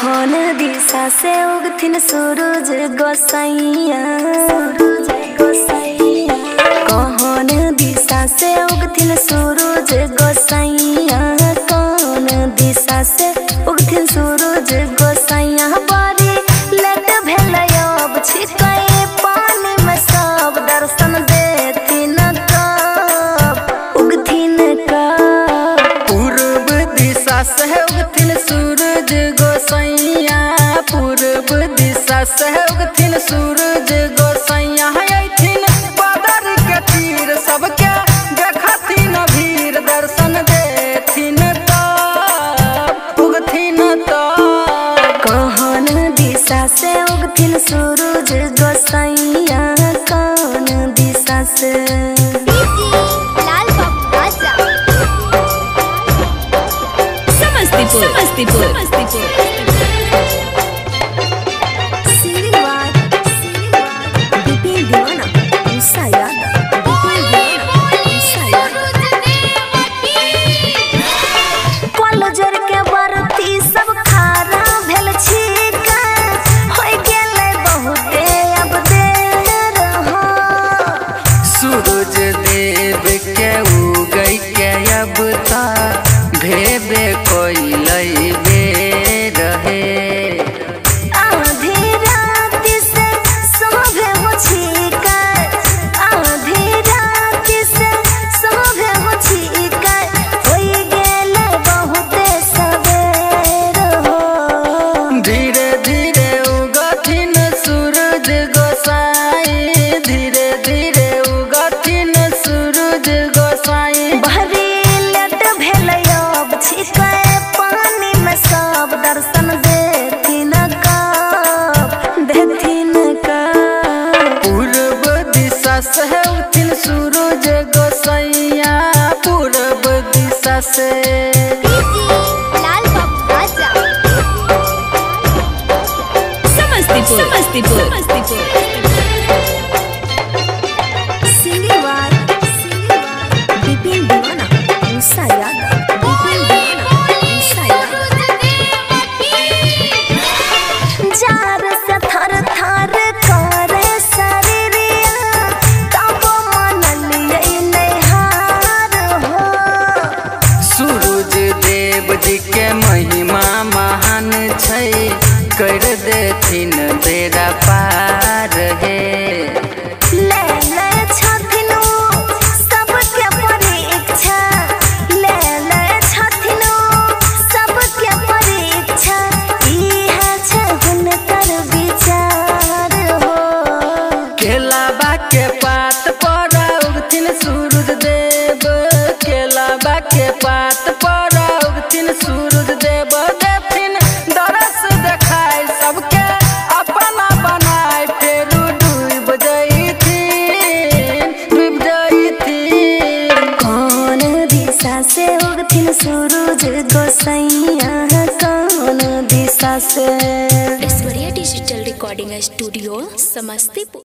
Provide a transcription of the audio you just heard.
कौन दिशा से उगथिन सूरज गोसाइया, कौन दिशा से उगथिन सूरज गोसाइया, कौन दिशा से उगथिन सूरज गोसाइया। बारी लेट भेलयब छिकै पानी में सब दर्शन देथिन कब उगथिन कब। पूर्व दिशा से उगथिन सूरज गोसाइया, पूर्व दिशा से उगथिन सूरज गोसाइया। अइथिन बादर के तीर सबके देखथिन भीड़ दर्शन देथिन तब उगथिन तब। कौन दिशा से उगथिन सूरज गोसाइया, कौन दिशा से। समस्तीपुर भेबे कोई लइबे रहे। आधी रात से सोभे हो छिकै, आधी रात से सोभे हो छिकै, होई गेलै बहुते सवेर हो। धीरे धीरे उगथिन सूरज गोसाई, धीरे धीरे उगथिन सूरज गोसाई। पानी में सब दर्शन देथिन कब देथिन कब। पूर्व दिशा से उगथिन सूरज गोसाइया, पूर्व दिशा से। समस्तीपुर के महिमा महान छै, कर देथिन बेड़ा पार हे। ले ले छथिन सबके परीक्षा, ले ले छथिन सबके परीक्षा, इहे छै हुनकर विचार हो। केलाबा के पात पर उगथिन सूरज देव, केलाबा के पात पर उगथिन सूरज देव। देथिन दरस देखाय सबके अपना बनाय, फेर डूब जइथिन। कौन दिशा से उगथिन सूरज गोसाइया, कौन दिशा से। Aishwarya digital recording studio Samastipur.